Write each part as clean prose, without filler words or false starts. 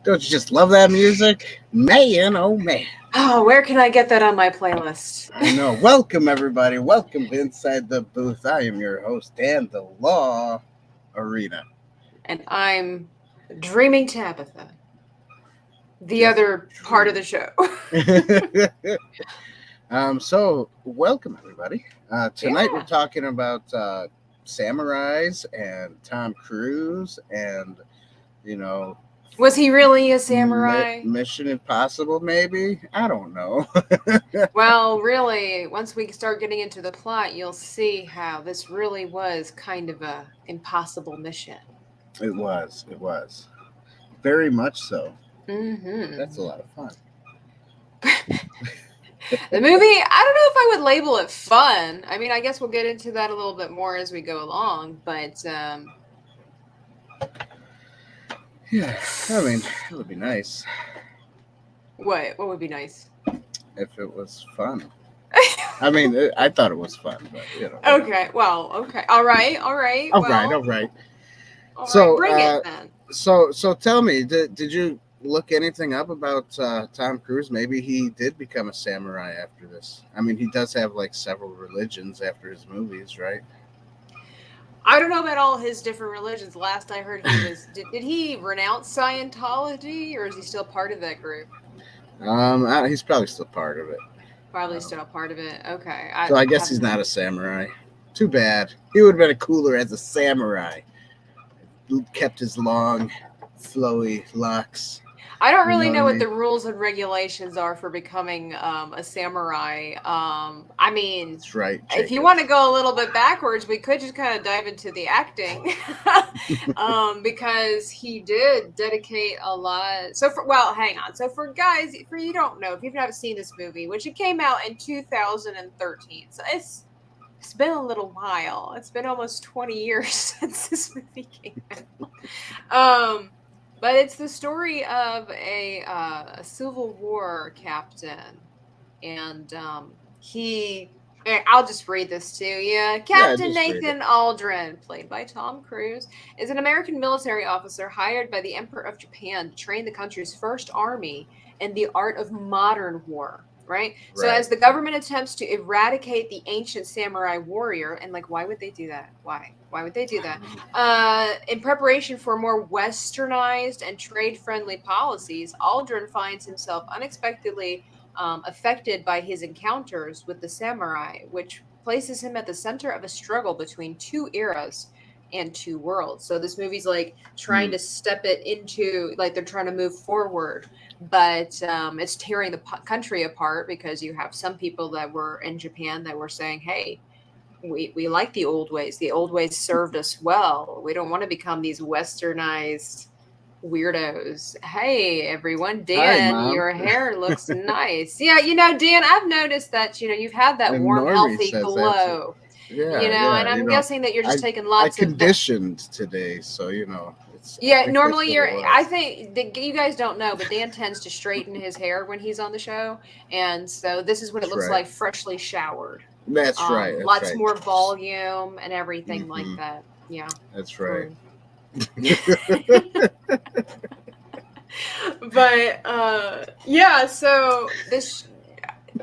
Don't you just love that music? Man, oh man. Oh, where can I get that on my playlist? I know. Welcome, everybody. Welcome to Inside the Booth. I am your host, Dan the Law Arena. And I'm Dreaming Tabitha, the Just other part of the show. So, welcome, everybody. Tonight we're Yeah. talking about samurais and Tom Cruise and, you know, Was he really a samurai? Mission Impossible, maybe? I don't know. Well, really, once we start getting into the plot, you'll see how this really was kind of a impossible mission. It was. It was. Very much so. Mm-hmm. That's a lot of fun. The movie, I don't know if I would label it fun. I mean, I guess we'll get into that a little bit more as we go along, but Yeah, I mean, it would be nice what would be nice? if it was fun. I mean, I thought it was fun, but Okay, well, okay. All right. All right. All So, right, bring it then. So tell me, did you look anything up about Tom Cruise? Maybe he did become a samurai after this. I mean, he does have like several religions after his movies, right? I don't know about all his different religions. Last I heard, he was. Did he renounce Scientology, or is he still part of that group? He's probably still part of it. Probably still part of it. Okay. So I guess he's not a samurai. Too bad. He would have been cooler as a samurai. He kept his long, flowy locks. I don't really know what I what the rules and regulations are for becoming a samurai. I mean, That's right. if you want to go a little bit backwards, we could just kind of dive into the acting, because he did dedicate a lot. Hang on. So for guys, for you don't know, if you've never seen this movie, which it came out in 2013, so it's been a little while. It's been almost 20 years since this movie came out. But it's the story of a Civil War captain, and I'll just read this to you. Captain Nathan Aldrin, played by Tom Cruise, is an American military officer hired by the Emperor of Japan to train the country's first army in the art of modern war. Right? So as the government attempts to eradicate the ancient samurai warrior, and why would they do that? Why would they do that? In preparation for more westernized and trade-friendly policies, Aldrin finds himself unexpectedly affected by his encounters with the samurai, which places him at the center of a struggle between two eras and two worlds. So this movie's trying to step it into, they're trying to move forward, but it's tearing the country apart, because you have some people that were in Japan that were saying, hey, we like the old ways. The old ways served us well. We don't want to become these westernized weirdos. Hey, everyone. Dan, Hi, your hair looks nice. Yeah, Dan, I've noticed that, you've had that warm, healthy glow. Yeah, and I'm guessing that you're just taking lots of... I conditioned today, so, it's... Yeah, normally I think you guys don't know, but Dan tends to straighten his hair when he's on the show, and so this is what it looks like, freshly showered. That's right. Lots more volume and everything like that. Yeah. That's right. But yeah, so this,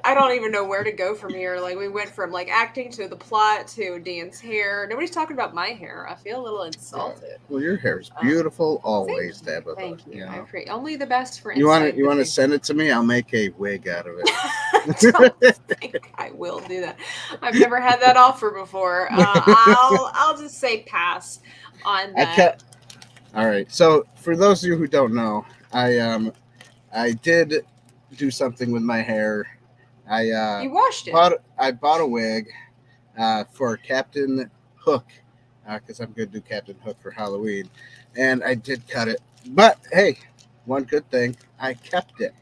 I don't even know where to go from here. We went from acting to the plot to Dan's hair. Nobody's talking about my hair. I feel a little insulted. Yeah. Well, your hair is beautiful always, Tabitha. Thank you. I appreciate only the best for you want to send it to me? I'll make a wig out of it. I don't think I will do that. I've never had that offer before. I'll just say pass on that. All right. So for those of you who don't know, I did do something with my hair. You washed it. I bought a wig for Captain Hook, because I'm going to do Captain Hook for Halloween, and I did cut it. But hey, one good thing, I kept it.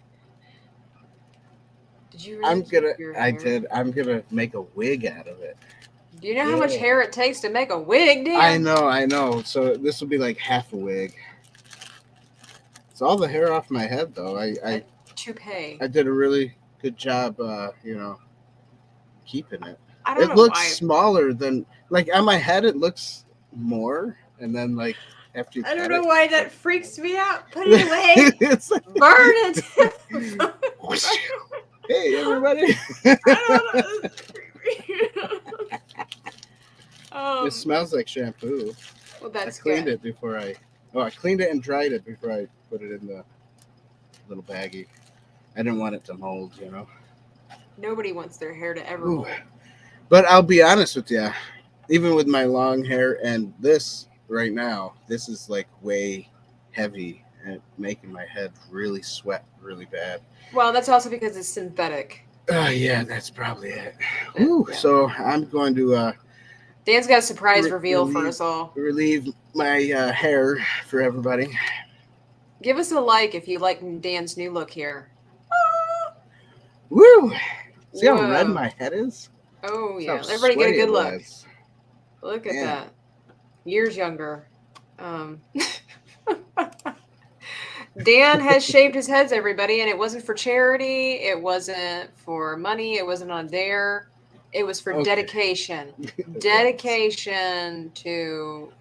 Did you really I'm gonna make a wig out of it. Do you know how much hair it takes to make a wig, Dan? I know. So this will be like half a wig. It's all the hair off my head, though. I toupee. I did a really good job, keeping it. I don't know looks why. Smaller than on my head. It looks more, and then after you I don't cut know it. why that freaks me out. Put it away. It's like, Burn it. hey, everybody. I don't It smells like shampoo. Well, I that's cleaned good. it before I cleaned it and dried it before I put it in the little baggie. I didn't want it to mold, you know. Nobody wants their hair to ever Ooh. mold. But I'll be honest with you, even with my long hair and this right now, this is like way heavy and making my head really sweat really bad. Well, that's also because it's synthetic. Yeah, that's probably it. Ooh, Yeah. so I'm going to Dan's got a surprise reveal for us all. relieve my hair for everybody. Give us a like if you like Dan's new look here. Woo! See how Whoa. red my head is? Oh, See yeah. how Everybody get a sweaty good it look. was. Look at Man. that. Years younger. Dan has shaved his heads, everybody, and it wasn't for charity. It wasn't for money. It wasn't on dare. It was for Okay. dedication. Dedication to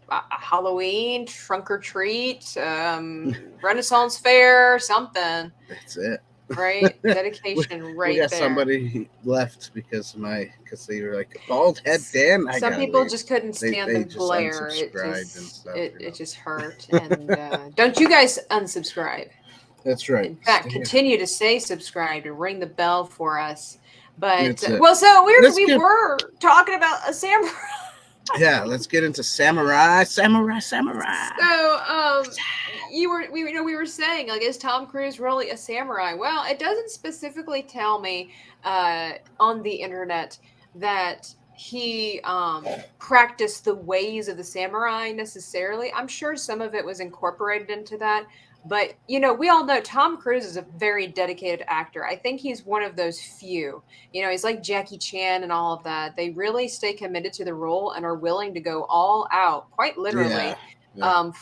Halloween, trunk or treat, Renaissance fair, something. That's it. Right? Dedication right we got there. Somebody left because they were like, bald head Dan. Some people leave. just couldn't stand they the just glare. unsubscribed and stuff, It just hurt. And don't you guys unsubscribe? That's right. In fact, continue to stay subscribed and ring the bell for us. But so we were talking about a samurai. Yeah, let's get into samurai. So we were saying, like, is Tom Cruise really a samurai? Well, it doesn't specifically tell me on the internet that he practiced the ways of the samurai necessarily. I'm sure some of it was incorporated into that. But, we all know Tom Cruise is a very dedicated actor. I think he's one of those few. He's like Jackie Chan and all of that. They really stay committed to the role and are willing to go all out, quite literally,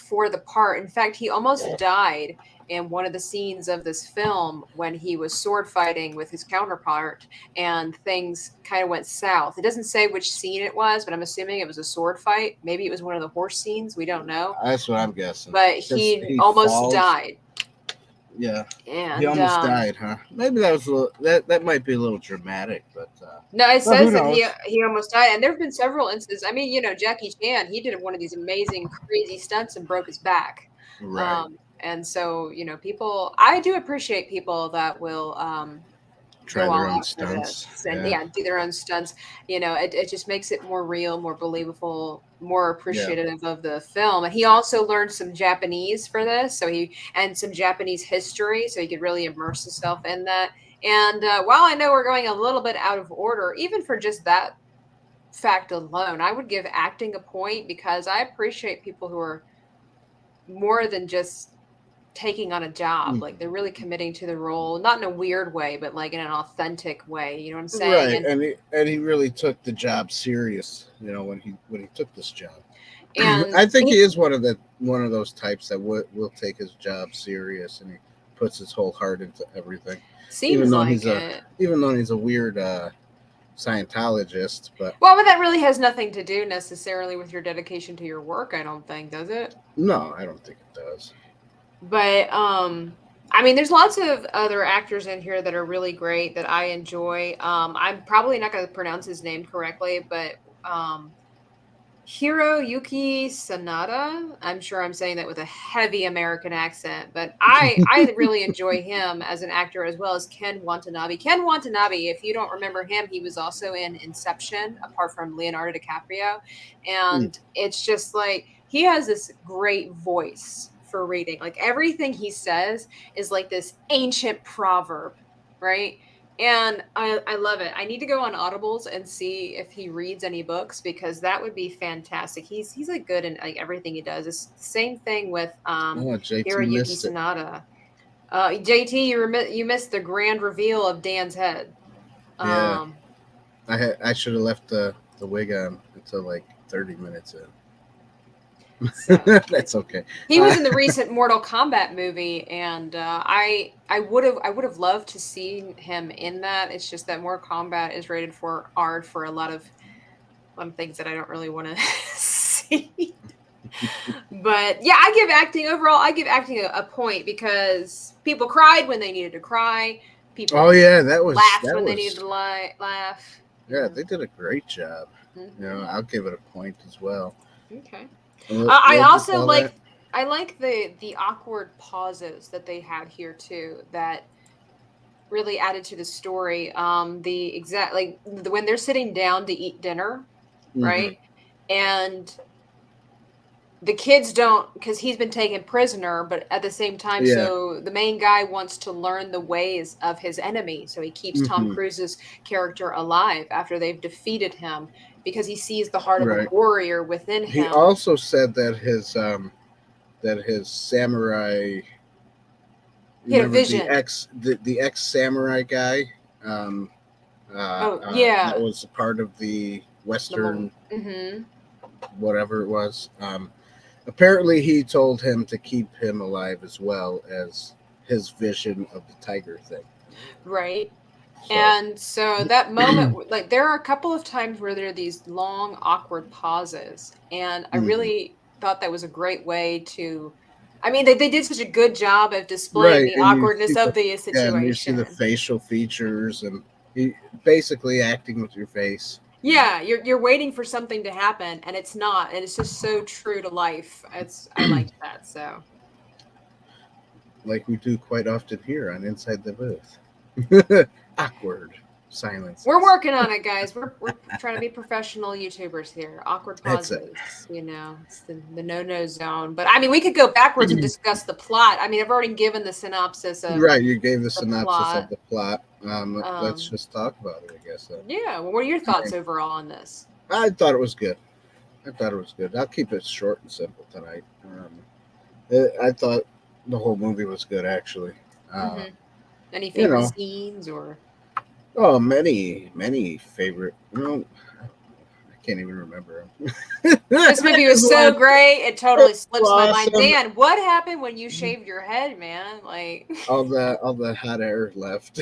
for the part. In fact, he almost died in one of the scenes of this film when he was sword fighting with his counterpart and things kind of went south. It doesn't say which scene it was, but I'm assuming it was a sword fight. Maybe it was one of the horse scenes. We don't know. That's what I'm guessing. But he almost died. Yeah. And he almost died, huh? Maybe that was that might be a little dramatic, but no, it says that he almost died. And there have been several instances. I mean, Jackie Chan, he did one of these amazing, crazy stunts and broke his back. Right. And so, people, I do appreciate people that will try their own stunts. And do their own stunts. It just makes it more real, more believable, more appreciative of the film. And he also learned some Japanese for this, and some Japanese history, so he could really immerse himself in that. And while I know we're going a little bit out of order, even for just that fact alone, I would give acting a point, because I appreciate people who are more than just taking on a job. Like, they're really committing to the role, not in a weird way, but like in an authentic way. You know what I'm saying? Right. And he really took the job serious, when he took this job. And I think he is one of those types that will take his job serious, and he puts his whole heart into everything. Even though he's a weird Scientologist, but that really has nothing to do necessarily with your dedication to your work, I don't think, does it? No, I don't think it does. But I mean, there's lots of other actors in here that are really great that I enjoy. I'm probably not going to pronounce his name correctly, but Hiroyuki Sanada. I'm sure I'm saying that with a heavy American accent, but I really enjoy him as an actor, as well as Ken Watanabe. Ken Watanabe, if you don't remember him, he was also in Inception, apart from Leonardo DiCaprio. And it's just like, he has this great voice for reading. Like, everything he says is like this ancient proverb, right? And I love it. I need to go on Audibles and see if he reads any books, because that would be fantastic. He's like good in like everything he does. It's the same thing with Hiroyuki Sanada. JT, you missed the grand reveal of Dan's head. Yeah. I should have left the wig on until like 30 minutes in. So, that's okay. He was in the recent Mortal Kombat movie, and I would have loved to see him in that. It's just that Mortal Kombat is rated for R for a lot of things that I don't really want to see. But yeah, I give acting a point because people cried when they needed to cry. Oh People yeah, laughed that when they needed was to laugh. You yeah. know. They did a great job. I'll give it a point as well. Okay. I What do you also call that? like the awkward pauses that they had here too. That really added to the story. The exact when they're sitting down to eat dinner, Mm-hmm. right? And the kids don't, because he's been taken prisoner, but at the same time, Yeah. so the main guy wants to learn the ways of his enemy, so he keeps Tom Mm-hmm. Cruise's character alive after they've defeated him because he sees the heart of a Right. warrior within He him. also said that his samurai. He had a Remember the vision. ex samurai guy. Um, Oh that yeah, was a part of the Western mm-hmm. whatever it was. Apparently, he told him to keep him alive as well as his vision of the tiger thing. Right. So, And so that moment, like there are a couple of times where there are these long, awkward pauses. And I mhm. really thought that was a great way to, I mean, they did such a good job of displaying Right, the and you awkwardness see of the the and you see the situation. facial features and he, basically acting with your face. Yeah, you're waiting for something to happen and it's not. And it's just so true to life. I liked that. So Like we do quite often here on Inside the Booth. Awkward we're silences. working on it, guys. We're trying to be professional YouTubers here. Awkward That's it. pauses, it's the no-no zone. But I mean, we could go backwards and discuss the plot. I mean, I've already given the synopsis of Right, you gave the the synopsis of plot. the plot. Let's Um, just talk about it, I guess. yeah. Well, what are your I thoughts mean, overall on this? I thought it was good. I thought it was good. I'll keep it short and simple tonight. I thought the whole movie was good, actually. Uh, Hmm. Any you favorite know, scenes or? oh, many favorite. I can't even remember them. This I movie just was so watched great, it it. totally slips my Was mind. awesome. Dan, what happened when you shaved your head, man? Like, All the hot air left.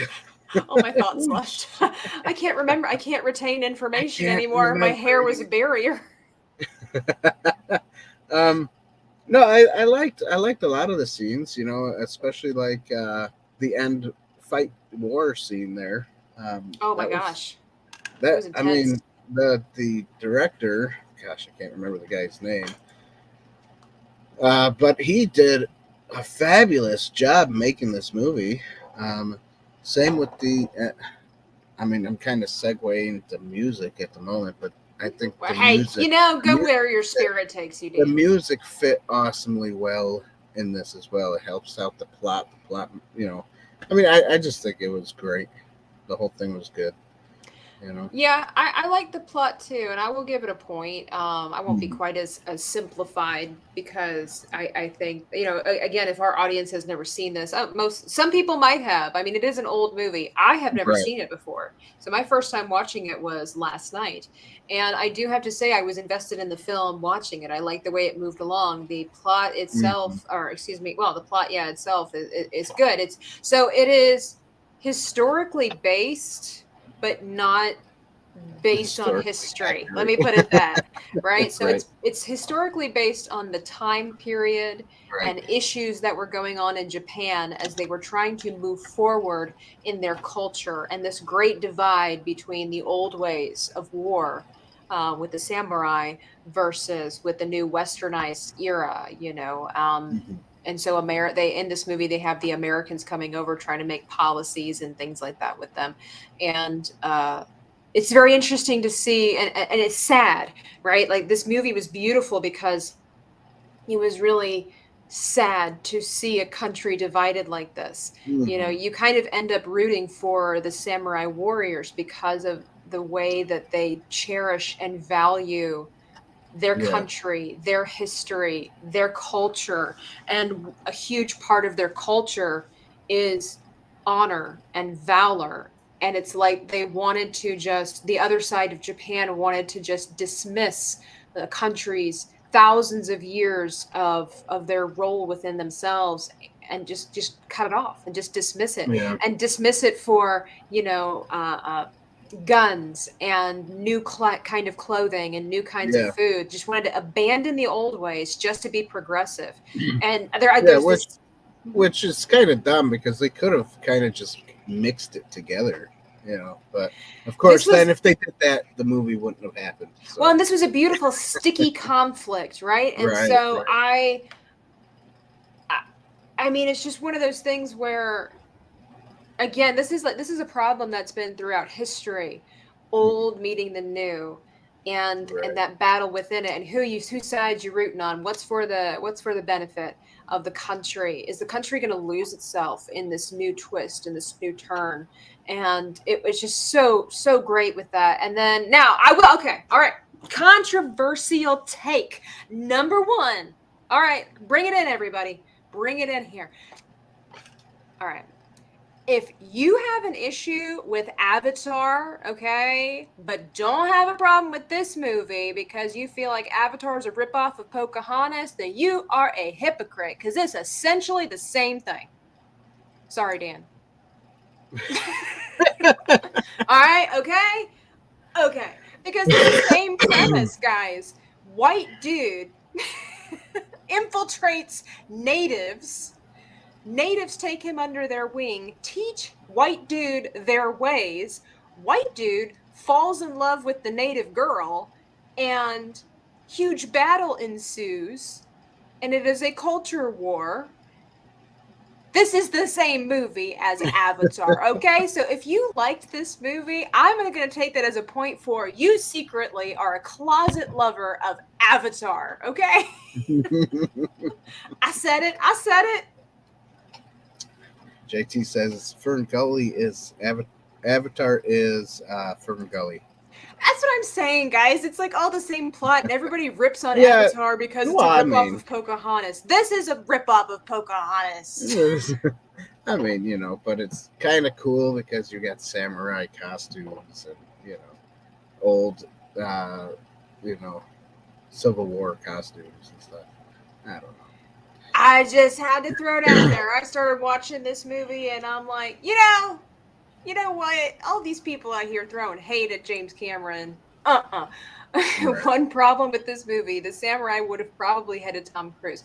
all my thoughts left. I can't remember. I can't retain I information can't anymore. My remember hair was a any. barrier. um, no, I liked a lot of the scenes. Especially like the end fight war scene there. Oh my That was gosh. It that. was I intense. mean, the director. Gosh, I can't remember the guy's name. But he did a fabulous job making this movie. Um, same with the. I mean, I'm kind of segueing to music at the moment, but I think Well, hey, the go music where your fit, spirit takes you, the Dan. music fit awesomely well in this as well. It helps out the plot. The plot, I mean, I just think it was great. The whole thing was good. You know. Yeah, I like the plot too, and I will give it a point. I won't be Mhm. quite as simplified because I think again, if our audience has never seen this, some people might have. I mean, it is an old movie. I have never Right. seen it before, so my first time watching it was last night, and I do have to say I was invested in the film watching it. I like the way it moved along. The plot Hmm. itself, or excuse me, well, the plot, yeah, itself is good. It is historically based, but not based on Historically history. Let accurate. me put it that, right? So Right. it's historically based on the time period Right. and issues that were going on in Japan as they were trying to move forward in their culture and this great divide between the old ways of war with the samurai versus with the new westernized era. Hmm. And so they in this movie they have the Americans coming over trying to make policies and things like that with them. And it's very interesting to see, and it's sad, right? Like this movie was beautiful because it was really sad to see a country divided like this. Hmm. You kind of end up rooting for the samurai warriors because of the way that they cherish and value their Yeah. country, their history, their culture. And a huge part of their culture is honor and valor. And it's like they wanted to just, the other side of Japan wanted to just dismiss the country's thousands of years of their role within themselves and just cut it off and just dismiss it Yeah. and dismiss it for guns and new kind of clothing and new kinds of food. Just wanted to abandon the old ways just to be progressive. And there's which is kind of dumb because they could have kind of just mixed it together, But of course, then if they did that, the movie wouldn't have happened. So. Well, and this was a beautiful sticky conflict, right? And so I mean, it's just one of those things where, again, this is a problem that's been throughout history, old meeting the new, and that battle within it, and whose side you're rooting on. What's for the benefit of the country? Is the country going to lose itself in this new twist, in this new turn? And it was just so great with that. And then now all right, controversial take number 1. All right, bring it in, everybody. Bring it in here. All right. If you have an issue with Avatar, okay, but don't have a problem with this movie because you feel like Avatar is a ripoff of Pocahontas, then you are a hypocrite because it's essentially the same thing. Sorry, Dan. All right, okay? Okay. Because it's the same premise, guys. White dude infiltrates natives. Natives take him under their wing, teach white dude their ways. White dude falls in love with the native girl, and huge battle ensues, and it is a culture war. This is the same movie as Avatar, okay? So if you liked this movie, I'm going to take that as a point for you secretly are a closet lover of Avatar, okay? I said it. JT says Fern Gully is Avatar is Fern Gully. That's what I'm saying, guys. It's like all the same plot, and everybody rips on Avatar because it's a ripoff of Pocahontas. This is a ripoff of Pocahontas. I mean, but it's kind of cool because you got samurai costumes and, old, Civil War costumes and stuff. I don't know. I just had to throw it out there. I started watching this movie, and I'm like, you know what? All these people out here throwing hate at James Cameron. Right. One problem with this movie, the samurai would have probably headed Tom Cruise.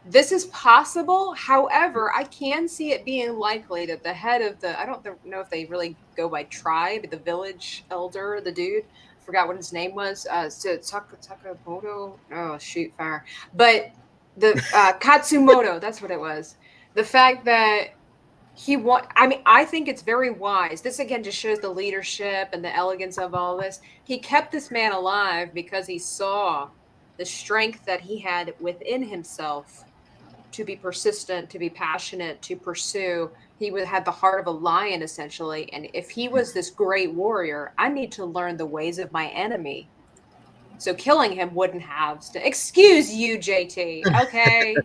This is possible. However, I can see it being likely that the head of I don't know if they really go by tribe, the village elder, the dude, forgot what his name was. Sakamoto. Oh, shoot, fire. But the Katsumoto, that's what it was. The fact that I think it's very wise. This again just shows the leadership and the elegance of all this. He kept this man alive because he saw the strength that he had within himself to be persistent, to be passionate, to pursue. He had the heart of a lion, essentially. And if he was this great warrior, I need to learn the ways of my enemy. So killing him wouldn't have to. Excuse you, JT. Okay,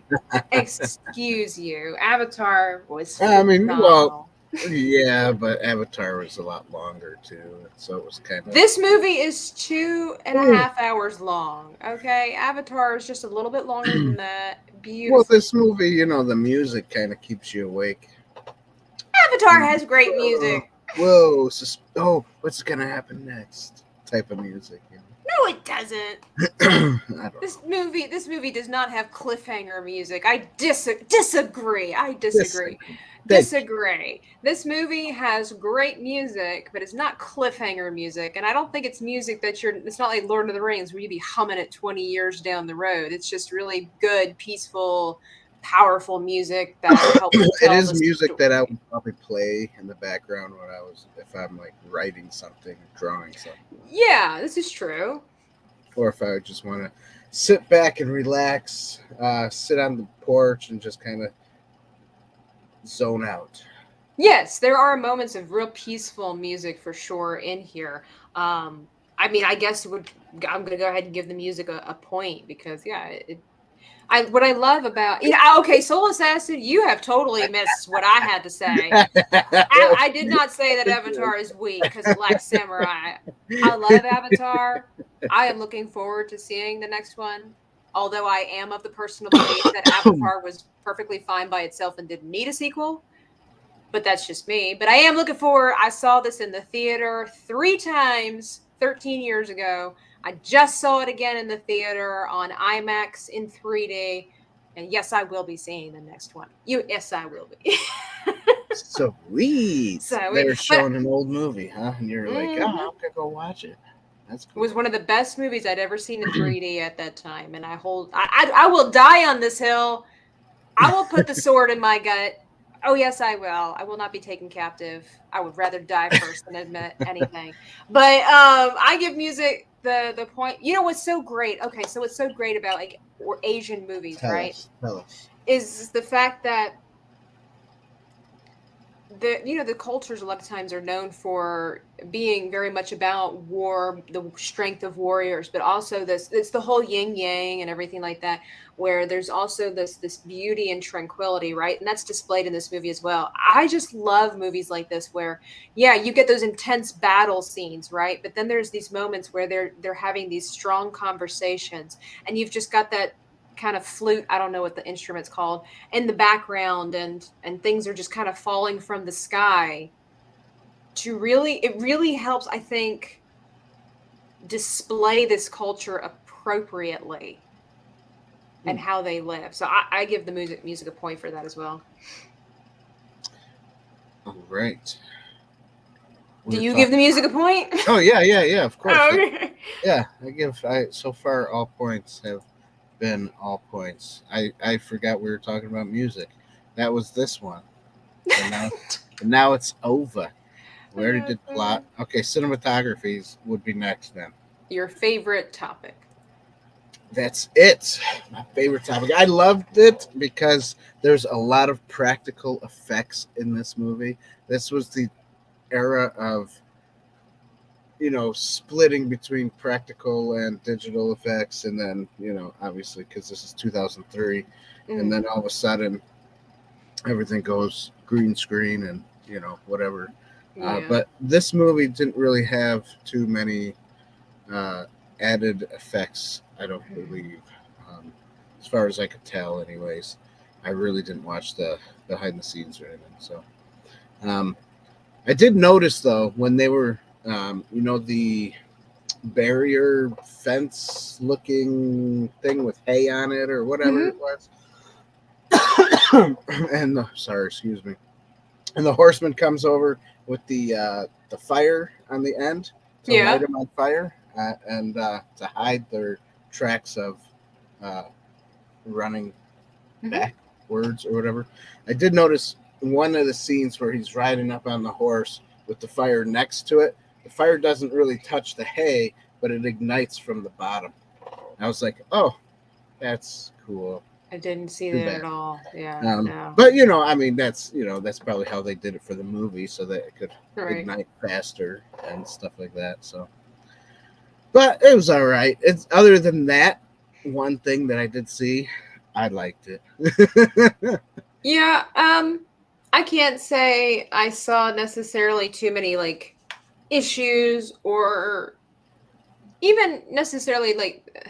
excuse you. Avatar was. Phenomenal. Yeah, but Avatar was a lot longer too, so it was kind of. This movie is 2.5 hours long. Okay, Avatar is just a little bit longer than that. Beautiful. Well, this movie, the music kind of keeps you awake. Avatar has great music. Whoa! What's gonna happen next? Type of music. No, it doesn't. This movie does not have cliffhanger music. I disagree. Disagree. This movie has great music, but it's not cliffhanger music. And I don't think it's music that it's not like Lord of the Rings where you'd be humming it 20 years down the road. It's just really good, peaceful, powerful music that helps. It is music that I would probably play in the background if I'm like writing something, drawing something. Yeah, this is true. Or if I just want to sit back and relax, sit on the porch and just kind of zone out. Yes, there are moments of real peaceful music for sure in here. I guess I'm going to go ahead and give the music a point because, what I love about Soul Assassin, you have totally missed what I had to say. I did not say that Avatar is weak because it lacks samurai. I love Avatar. I am looking forward to seeing the next one. Although I am of the personal belief that Avatar was perfectly fine by itself and didn't need a sequel. but that's just me. But I am looking forward. I saw this in the theater 3 times 13 years ago. I just saw it again in the theater on IMAX in 3D. And yes, I will be seeing the next one. Yes, I will be. Sweet. So, They were but showing an old movie, huh? And you're like, oh, I'm gonna go watch it. That's it cool. was one of the best movies I'd ever seen in 3D at that time. And I will die on this hill. I will put the sword in my gut. Oh, yes, I will. I will not be taken captive. I would rather die first than admit anything. But I give music the point. You know what's so great? Okay, so what's so great about like Asian movies, Tell right? us. Tell us. Is the fact that the cultures a lot of times are known for being very much about war, the strength of warriors, but also this it's the whole yin yang and everything like that, where there's also this beauty and tranquility, right? And that's displayed in this movie as well. I just love movies like this where yeah, you get those intense battle scenes, right? But then there's these moments where they're having these strong conversations, and you've just got that kind of flute, I don't know what the instrument's called, in the background, and things are just kind of falling from the sky. It really helps, I think, display this culture appropriately and how they live. So I give the music a point for that as well. All right. Do you give the music a point? Oh yeah, of course. Oh, okay. Yeah, I so far all points have been all points. I forgot we were talking about music. That was this one. And now it's over. We already did plot. Okay, cinematographies would be next then. Your favorite topic. That's it. My favorite topic. I loved it because there's a lot of practical effects in this movie. This was the era of splitting between practical and digital effects, and then obviously because this is 2003, and then all of a sudden everything goes green screen and whatever. Yeah. But this movie didn't really have too many added effects, I don't believe, as far as I could tell. Anyways, I really didn't watch the behind the scenes or anything. So I did notice though when they were the barrier fence looking thing with hay on it or whatever it was. And excuse me. And the horseman comes over with the fire on the end to light them on fire and to hide their tracks of running backwards or whatever. I did notice one of the scenes where he's riding up on the horse with the fire next to it. The fire doesn't really touch the hay, but it ignites from the bottom. I was like, oh, that's cool. I didn't see that at all. Yeah. No. But that's probably how they did it for the movie, so that it could ignite faster and stuff like that. So, but it was all right. It's other than that one thing that I did see, I liked it. Yeah. I can't say I saw necessarily too many like issues or even necessarily like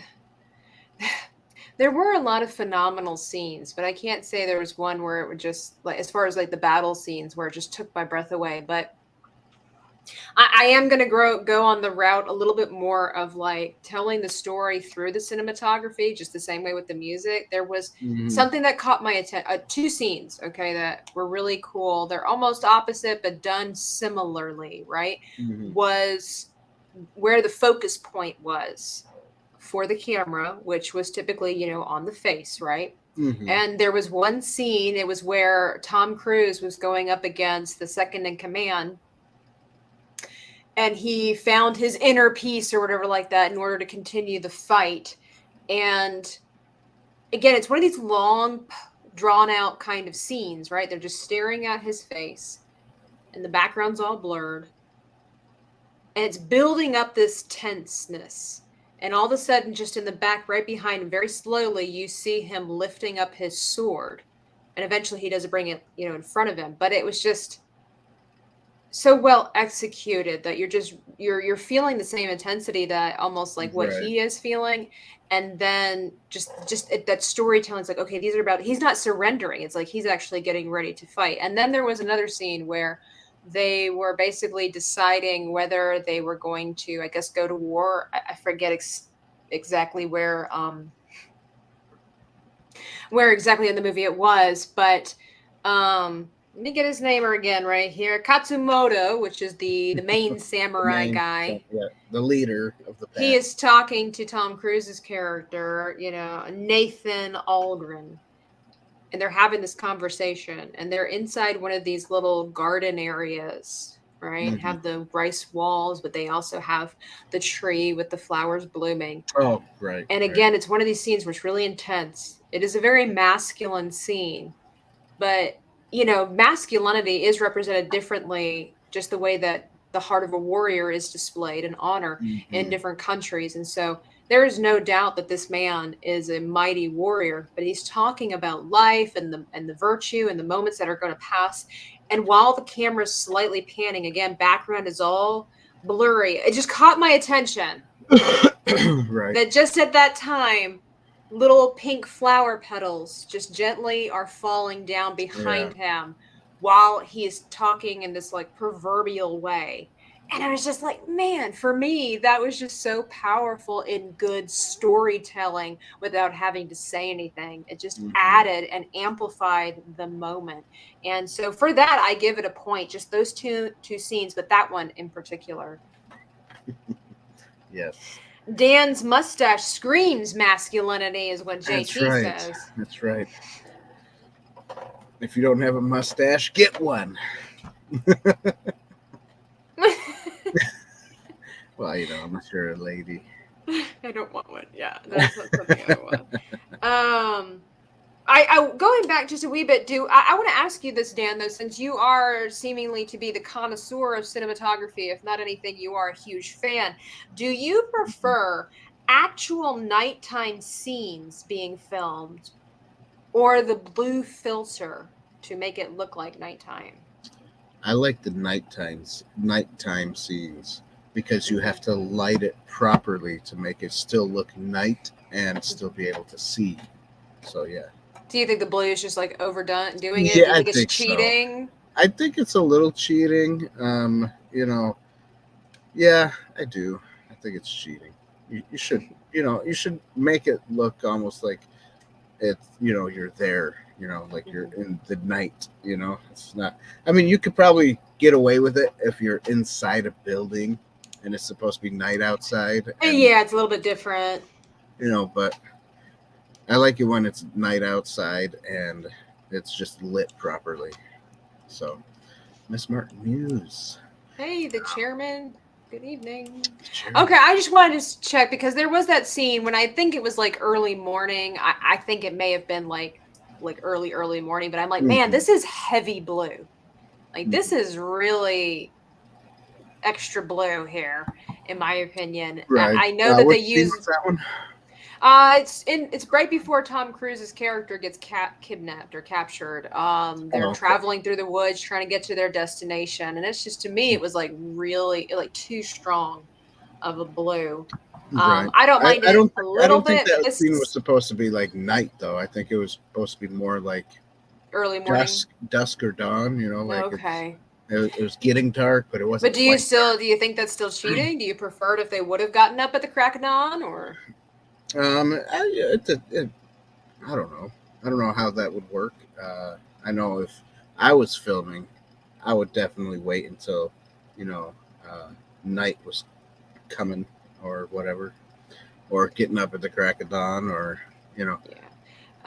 there were a lot of phenomenal scenes, but I can't say there was one where it would just like as far as like the battle scenes where it just took my breath away. But I am going to go on the route a little bit more of like telling the story through the cinematography, just the same way with the music. There was something that caught my attention. 2 scenes, okay, that were really cool. They're almost opposite, but done similarly, right? Was where the focus point was for the camera, which was typically, on the face, right? And there was one scene, it was where Tom Cruise was going up against the second in command. And he found his inner peace or whatever like that in order to continue the fight. And again, it's one of these long, drawn out kind of scenes, right? They're just staring at his face and the background's all blurred. And it's building up this tenseness. And all of a sudden, just in the back, right behind him, very slowly, you see him lifting up his sword. And eventually he doesn't bring it, in front of him. But it was just... so well executed that you're feeling the same intensity that almost like what Right. he is feeling, and then that storytelling is like, okay, these are about, he's not surrendering, it's like he's actually getting ready to fight. And then there was another scene where they were basically deciding whether they were going to, I guess, go to war. I forget exactly where exactly in the movie it was, but let me get his name again right here. Katsumoto, which is the main The samurai main, guy. yeah, the leader of the He pack. is talking to Tom Cruise's character, Nathan Algren, and they're having this conversation, and they're inside one of these little garden areas, right? Hmm. Have the rice walls, but they also have the tree with the flowers blooming. Oh, right, And right. again, it's one of these scenes where it's really intense. It is a very masculine scene, but masculinity is represented differently, just the way that the heart of a warrior is displayed and honor in Hmm. different countries. And so there is no doubt that this man is a mighty warrior, but he's talking about life and the virtue and the moments that are going to pass. And while the camera's slightly panning, again, background is all blurry. It just caught my attention Right. that just at that time, little pink flower petals just gently are falling down Yeah. behind him while he is talking in this like proverbial way. And I was just like, man, for me, that was just so powerful in good storytelling without having to say anything. It just Hmm. added and amplified the moment. And so for that, I give it a point, just those two scenes, but that one in particular. Yes. Dan's mustache screams masculinity, is what That's JT right. says. That's right. If you don't have a mustache, get one. Well, unless you're a lady. I don't want one. Yeah, that's not something I want. I going back just a wee bit. I want to ask you this, Dan? Though, since you are seemingly to be the connoisseur of cinematography, if not anything, you are a huge fan. Do you prefer actual nighttime scenes being filmed, or the blue filter to make it look like nighttime? I like the nighttime scenes because you have Mm-hmm. to light it properly to make it still look night and still be able to see. So yeah. Do you think the blue is just like overdone doing it? Do Yeah, you I think it's think so. cheating? I think it's a little cheating. Yeah, I do. I think it's cheating. You should, you should make it look almost like you're there, like you're Mhm. in the night, it's not. I mean, you could probably get away with it if you're inside a building and it's supposed to be night outside, and Yeah, it's a little bit different. but I like it when it's night outside and it's just lit properly. So, Miss Martin Muse. Hey, the chairman. Good evening. Sure. Okay, I just wanted to check because there was that scene when I think it was like early morning. I think it may have been like early morning, but I'm like, man, Hmm. this is heavy blue. Like this Hmm. is really extra blue here, in my opinion. Right. I know that they What scene use was that one? it's right before Tom Cruise's character gets kidnapped or captured. They're Oh, okay. traveling through the woods trying to get to their destination, and it's just, to me, it was like really like too strong of a blue. Right. I don't mind I it don't a think I little don't think bit, but that this scene was is supposed to be like night though. I think it was supposed to be more like early morning. dusk or dawn. Like Okay. it was getting dark, but it But wasn't quite do you think that's still cheating? Do you prefer it if they would have gotten up at the crack of dawn, or? dark. I don't know. I don't know how that would work. I know if I was filming, I would definitely wait until you know uh, night was coming or whatever, or getting up at the crack of dawn, or you know Yeah.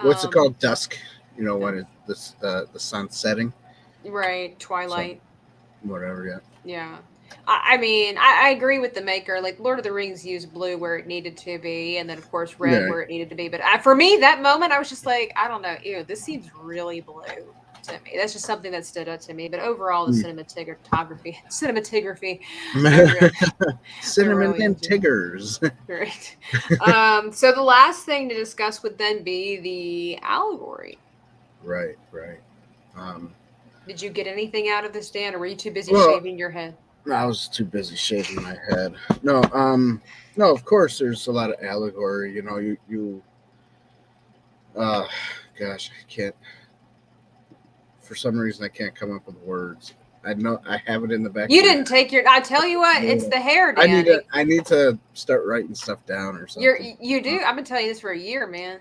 what's it Um, called, dusk. When the sun's setting. right, So Twilight. whatever. Yeah. Yeah. I mean, I agree with the maker. Like Lord of the Rings used blue where it needed to be, and then of course red Yeah. where it needed to be. But for me, that moment, I was just like, I don't know, ew, this seems really blue to me. That's just something that stood out to me. But overall, the cinematography, I really, I Cinnamon really and enjoy. Tiggers. Great. So the last thing to discuss would then be the allegory. Right. Right. Um, Did you get anything out of this, Dan, or were you too busy shaving your head? I was too busy shaving my head. No, of course, there's a lot of allegory. You know, gosh, I can't. For some reason, I can't come up with words. I know I have it in the back. You didn't take your. I tell you what, it's the hair, Dan. I need to start writing stuff down or something. You do. I've been telling you this for a year, man.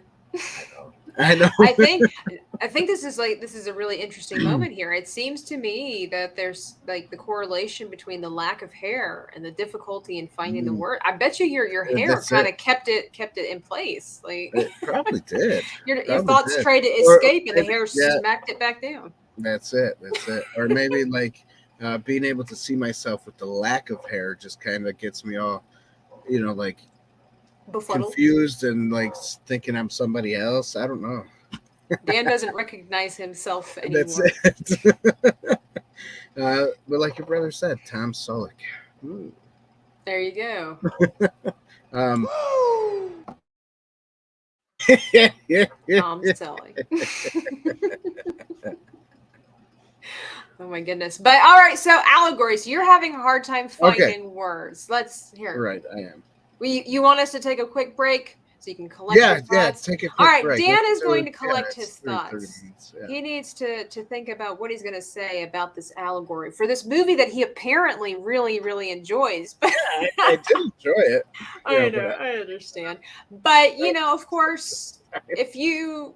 I know. I think this is a really interesting moment here. It seems to me that there's like the correlation between the lack of hair and the difficulty in finding the word. I bet you your hair kind of kept it in place. Like it probably did. Your thoughts tried to escape and the hair smacked it back down. That's it. Or maybe like being able to see myself with the lack of hair just kind of gets me all, like befuddled, confused, and like thinking I'm somebody else. I don't know. Dan doesn't recognize himself anymore. That's it. But like your brother said, Tom Selleck. Ooh. There you go. Tom Selleck. Oh my goodness. But all right, so allegories. You're having a hard time finding words. Let's hear it. Right, I am. You want us to take a quick break so you can collect your thoughts? Yeah, take a quick break. All right, break. Dan is going to collect his thoughts. Yeah. He needs to think about what he's going to say about this allegory for this movie that he apparently really, really enjoys. But I did enjoy it. I know, I understand. But, of course, if you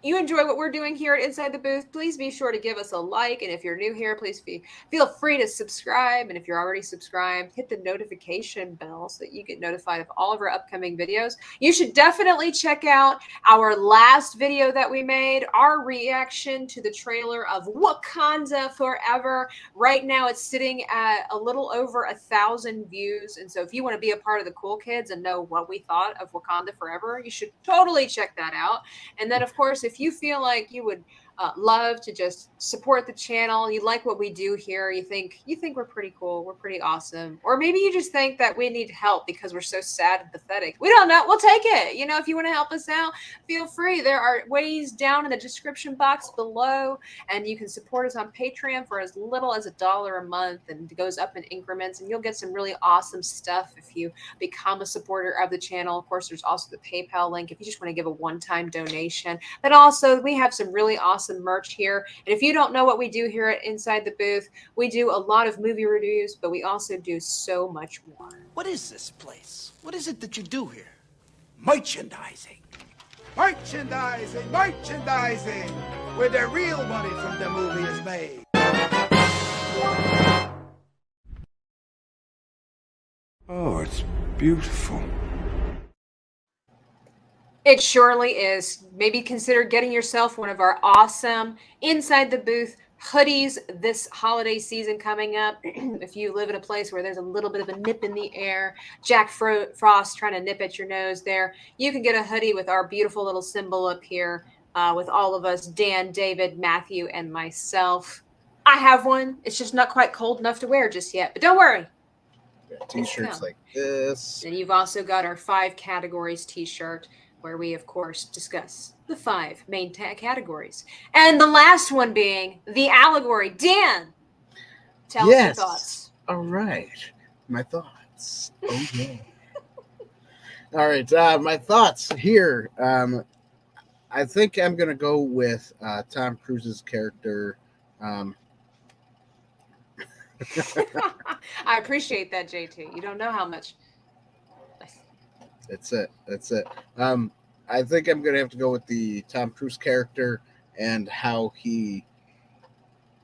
enjoy what we're doing here at Inside the Booth, please be sure to give us a like. And if you're new here, please feel free to subscribe. And if you're already subscribed, hit the notification bell so that you get notified of all of our upcoming videos. You should definitely check out our last video that we made, our reaction to the trailer of Wakanda Forever. Right now, it's sitting at a little over 1,000 views. And so if you want to be a part of the cool kids and know what we thought of Wakanda Forever, you should totally check that out. And then, of course, if you feel like you would love to just support the channel, you like what we do here, you think we're pretty cool, we're pretty awesome, or maybe you just think that we need help because we're so sad and pathetic, we don't know, we'll take it. If you want to help us out, feel free. There are ways down in the description box below, and you can support us on Patreon for as little as $1 a month, and it goes up in increments, and you'll get some really awesome stuff if you become a supporter of the channel. Of course, there's also the PayPal link if you just want to give a one-time donation. But also, we have some really awesome merch here. And if you don't know what we do here at Inside the Booth, we do a lot of movie reviews, but we also do so much more. What is this place? What is it that you do here? Merchandising. Merchandising, merchandising, where the real money from the movie is made. Oh, it's beautiful. It surely is. Maybe consider getting yourself one of our awesome Inside the Booth hoodies this holiday season coming up. If you live in a place where there's a little bit of a nip in the air, Jack Frost trying to nip at your nose there, you can get a hoodie with our beautiful little symbol up here with all of us, Dan, David, Matthew, and myself. I have one. It's just not quite cold enough to wear just yet, but don't worry. T-shirts like this. And you've also got our 5 categories t-shirt, where we, of course, discuss the 5 main categories. And the last one being the allegory. Dan, tell us your thoughts. All right. My thoughts. Oh, yeah. All right. My thoughts here. I think I'm going to go with Tom Cruise's character. I appreciate that, JT. You don't know how much. That's it. I think I'm going to have to go with the Tom Cruise character and how he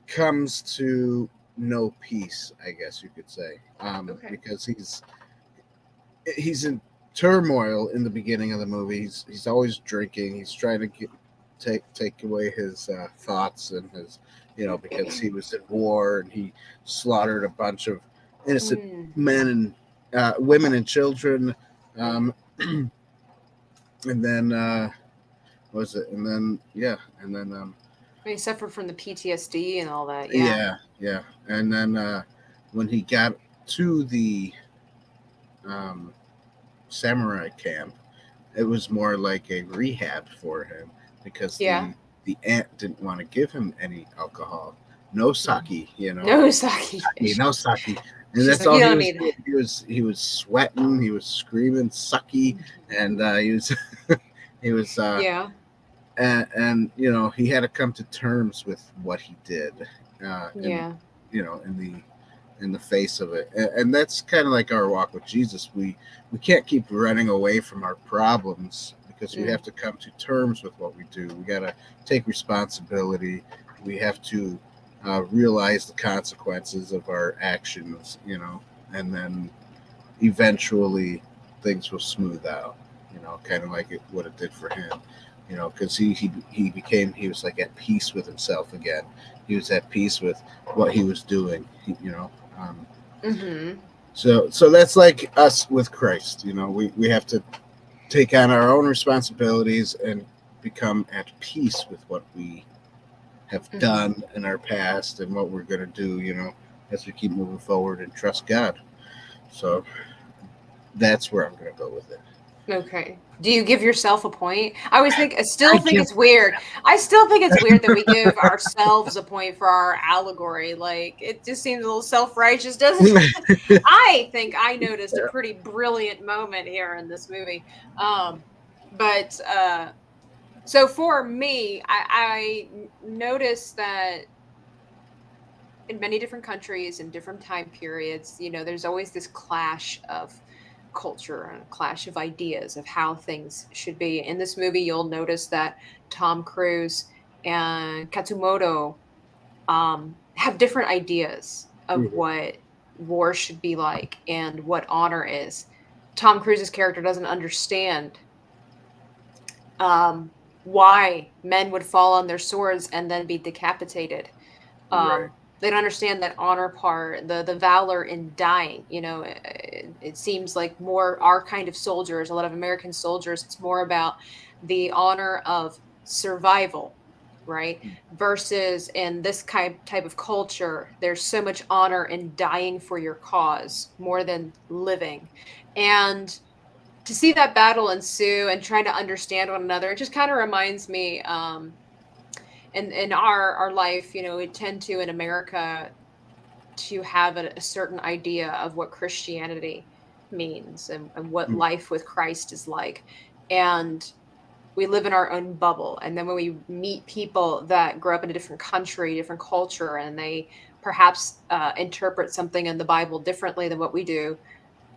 comes to know peace, I guess you could say. Because he's in turmoil in the beginning of the movie. He's always drinking. He's trying to take away his thoughts and his, because he was at war and he slaughtered a bunch of innocent men and women and children. And then he suffered from the PTSD and all that. Yeah. And then when he got to the samurai camp, it was more like a rehab for him because the aunt didn't want to give him any alcohol. no sake, you know, No sake. no sake. And She's that's like, all "You he don't was need doing. He was sweating, he was screaming sucky, and he was he was Yeah. and you know, he had to come to terms with what he did, Yeah. you know, in the face of it. And that's kind of like our walk with Jesus. We can't keep running away from our problems, because we have to come to terms with what we do. We got to take responsibility. We have to realize the consequences of our actions, you know, and then eventually things will smooth out, you know, kind of like what it did for him, you know, because he was like at peace with himself again. He was at peace with what he was doing, you know. So that's like us with Christ, you know. We have to take on our own responsibilities and become at peace with what we have done in our past and what we're going to do, you know, as we keep moving forward and trust God. So that's where I'm going to go with it. Okay. Do you give yourself a point? I still think it's weird. I still think it's weird that we give ourselves a point for our allegory. Like, it just seems a little self-righteous, doesn't it? I think I noticed a pretty brilliant moment here in this movie. So for me, I noticed that in many different countries and different time periods, you know, there's always this clash of culture and a clash of ideas of how things should be. In this movie, you'll notice that Tom Cruise and Katsumoto have different ideas of what war should be like and what honor is. Tom Cruise's character doesn't understand why men would fall on their swords and then be decapitated. Right. They don't understand that honor part, the valor in dying. You know, it seems like more our kind of soldiers, a lot of American soldiers, it's more about the honor of survival, right? Versus in this type of culture, there's so much honor in dying for your cause more than living. And to see that battle ensue and trying to understand one another, it just kind of reminds me in our life, you know, we tend to in America to have a certain idea of what Christianity means and what life with Christ is like. And we live in our own bubble. And then when we meet people that grow up in a different country, different culture, and they perhaps interpret something in the Bible differently than what we do.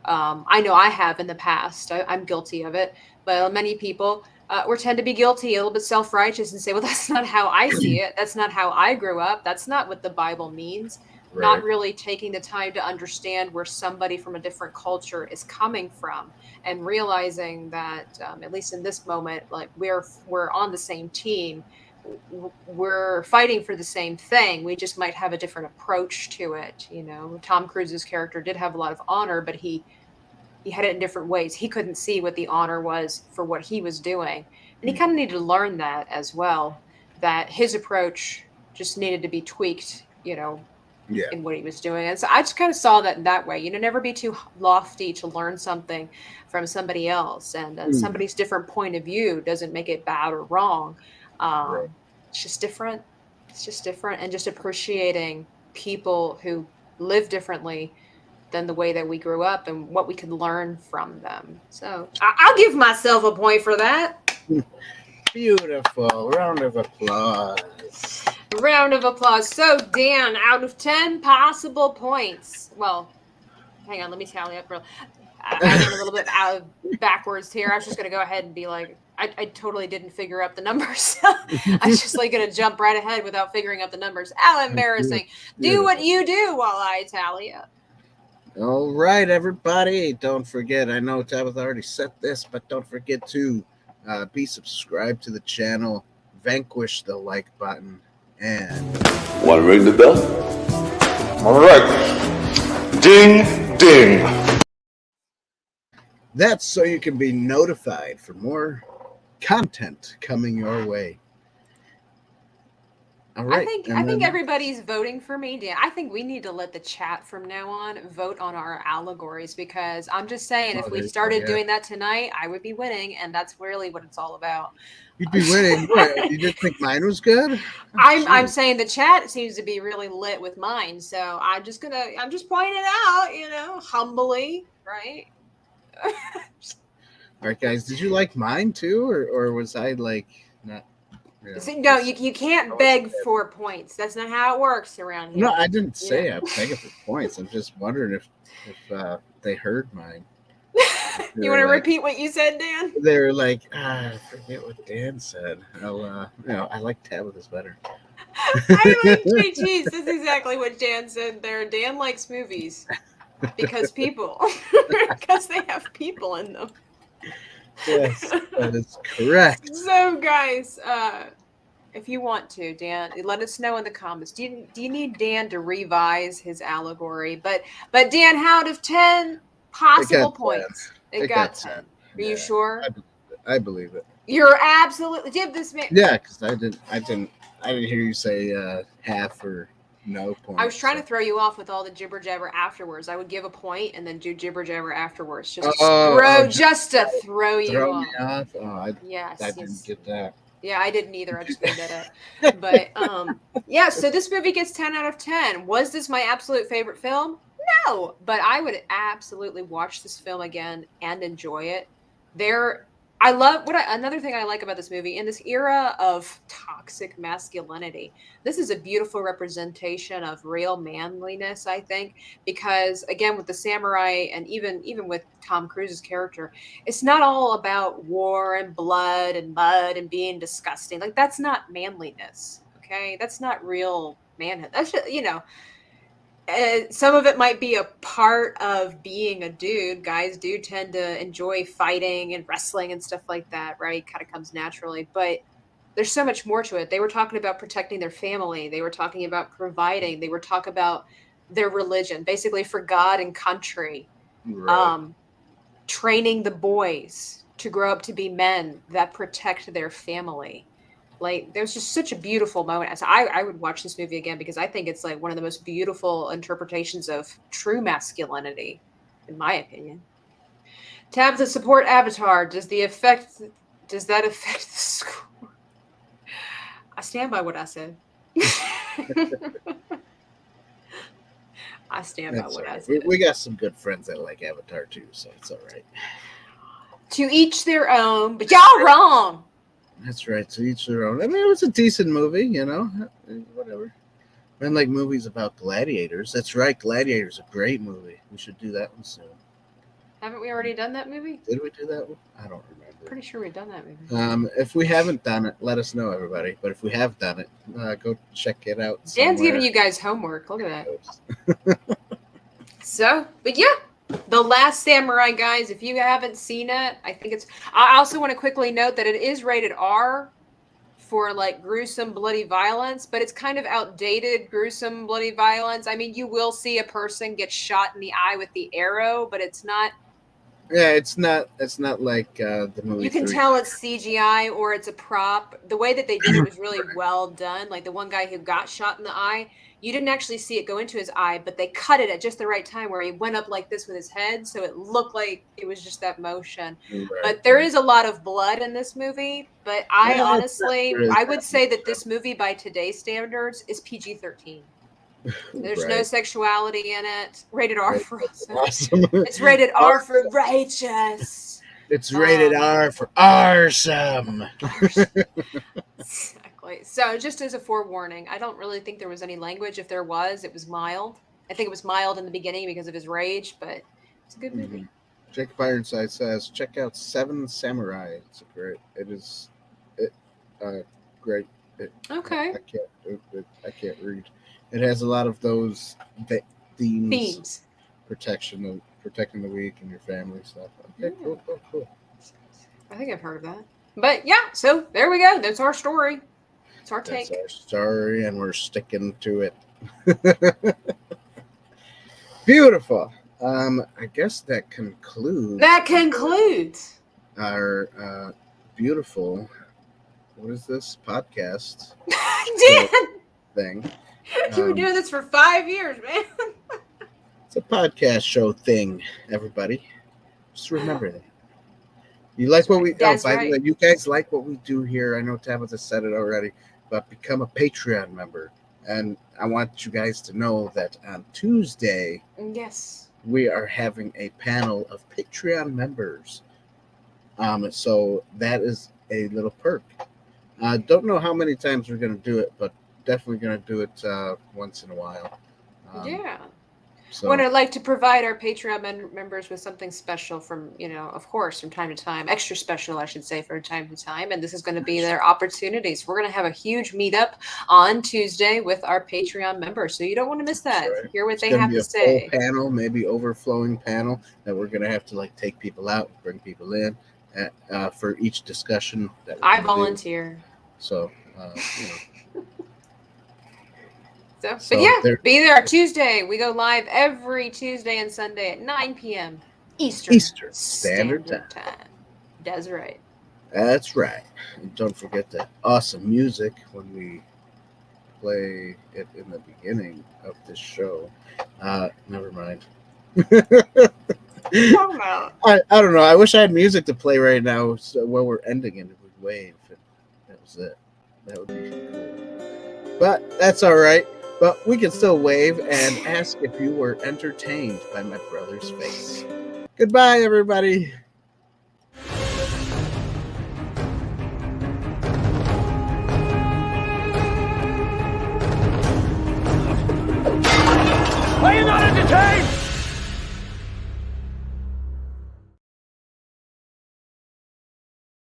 I know I have in the past. I'm guilty of it, but many people we tend to be guilty, a little bit self-righteous, and say, "Well, that's not how I see it. That's not how I grew up. That's not what the Bible means." Right. Not really taking the time to understand where somebody from a different culture is coming from, and realizing that at least in this moment, like we're on the same team. We're fighting for the same thing. We just might have a different approach to it. You know, Tom Cruise's character did have a lot of honor, but he had it in different ways. He couldn't see what the honor was for what he was doing. And he kind of needed to learn that as well, that his approach just needed to be tweaked, you know, in what he was doing. And so I just kind of saw that way, you know, never be too lofty to learn something from somebody else. And somebody's different point of view doesn't make it bad or wrong. It's just different. It's just different. And just appreciating people who live differently than the way that we grew up and what we could learn from them. So I'll give myself a point for that. Beautiful. Round of applause. Round of applause. So, Dan, out of 10 possible points. Well, hang on, let me tally up real. I went a little bit out of backwards here. I was just going to go ahead and be like, I totally didn't figure out the numbers. I was just like going to jump right ahead without figuring out the numbers. How embarrassing. Do what you do while I tally up. All right, everybody. Don't forget, I know Tabitha already said this, but don't forget to be subscribed to the channel, vanquish the like button, and... Want to ring the bell? All right. Ding, ding. That's so you can be notified for more content coming your way. All right. I think everybody's voting for me, Dan. I think we need to let the chat from now on vote on our allegories, because I'm just saying, if we started doing that tonight, I would be winning, and that's really what it's all about. You'd be winning. What? You didn't think mine was good? I'm saying the chat seems to be really lit with mine, so I'm just pointing it out, humbly, right? All right, guys. Did you like mine too, or was I like not? See, no, you can't beg for points. That's not how it works around here. No, I didn't say I'm begging for points. I'm just wondering if they heard mine. You want to repeat what you said, Dan? They were like, I forget what Dan said. I like Tabitha's better. I like JG's. That's exactly what Dan said there. Dan likes movies because they have people in them. Yes, that is correct. So, guys, if you want to, Dan, let us know in the comments. Do you need Dan to revise his allegory? But Dan, how out of 10 possible points? It got 10. Are you sure? I believe it. You're absolutely. Give this man. Yeah, because I didn't hear you say half or no points. I was trying to throw you off with all the jibber jabber afterwards. I would give a point and then do jibber jabber afterwards, just to throw you off. Me off. Oh, I didn't get that. Yeah, I didn't either. I just made that up. But yeah. So this movie gets 10 out of 10. Was this my absolute favorite film? No, but I would absolutely watch this film again and enjoy it. Another thing I like about this movie, in this era of toxic masculinity, this is a beautiful representation of real manliness, I think, because again, with the samurai and even with Tom Cruise's character, it's not all about war and blood and mud and being disgusting. Like, that's not manliness. Okay. That's not real manhood. That's just, some of it might be a part of being a dude. Guys do tend to enjoy fighting and wrestling and stuff like that, right? Kind of comes naturally. But there's so much more to it. They were talking about protecting their family. They were talking about providing. They were talking about their religion, basically for God and country. Right. Training the boys to grow up to be men that protect their family. Like, there's just such a beautiful moment. So I would watch this movie again because I think it's like one of the most beautiful interpretations of true masculinity, in my opinion. Tabitha, support Avatar. Does that affect the score? I stand by what I said. I stand by what I said. We got some good friends that like Avatar too, so it's all right. To each their own, but y'all wrong. That's right. To each their own. I mean, it was a decent movie, whatever. I like movies about gladiators. That's right. Gladiators, a great movie. We should do that one soon. Haven't we already done that movie? Did we do that one? I don't remember. Pretty sure we've done that movie. If we haven't done it, let us know, everybody. But if we have done it, go check it out. Dan's giving you guys homework. Look at that. So, but yeah. The Last Samurai, guys, if you haven't seen it, I also want to quickly note that it is rated R for like gruesome, bloody violence, but it's kind of outdated gruesome, bloody violence. I mean, you will see a person get shot in the eye with the arrow, but it's not. Yeah, it's not like the movie. You can tell it's CGI or it's a prop. The way that they did it was really well done. Like the one guy who got shot in the eye, you didn't actually see it go into his eye, but they cut it at just the right time where he went up like this with his head, so it looked like it was just that motion. Right. But there is a lot of blood in this movie, but I would say that this movie, by today's standards, is PG-13. There's no sexuality in it. Rated R for awesome. It's rated R for righteous. It's rated R for awesome. Exactly. So just as a forewarning, I don't really think there was any language. If there was, it was mild. I think it was mild in the beginning because of his rage, but it's a good movie. Jacob Ironside says, check out Seven Samurai. It's great. Great. Okay. I can't read. It has a lot of those themes. Protecting the weak and your family stuff. Okay, cool. I think I've heard of that. But yeah, so there we go. That's our story. It's our take. That's our story, and we're sticking to it. Beautiful. I guess that concludes our beautiful. What is this podcast? Dan. thing. You were doing this for 5 years, man. It's a podcast show thing, everybody. Just remember that. You like what we... That's by right. the way, you guys like what we do here. I know Tabitha said it already, but become a Patreon member. And I want you guys to know that on Tuesday, Yes. we are having a panel of Patreon members. So that is a little perk. Don't know how many times we're going to do it, but definitely going to do it once in a while. Yeah. So Would I'd like to provide our Patreon members with something special from, of course, from time to time, extra special, I should say, from time to time. And this is going to be their opportunities. We're going to have a huge meetup on Tuesday with our Patreon members. So you don't want to miss that. Right. Hear what It's they gonna have be to a say. full panel, maybe overflowing panel that we're going to have to take people out, bring people in for each discussion. That we're I gonna do. volunteer. So, So, So but yeah, there- be there Tuesday. We go live every Tuesday and Sunday at 9 p.m. Eastern Standard Time. That's right. That's right. And don't forget that awesome music when we play it in the beginning of this show. Never mind. Talking about. I don't know. I wish I had music to play right now so when we're ending and it would wave. That was it. That would be cool. But that's all right. But we can still wave and ask if you were entertained by my brother's face. Goodbye, everybody. Are you not entertained?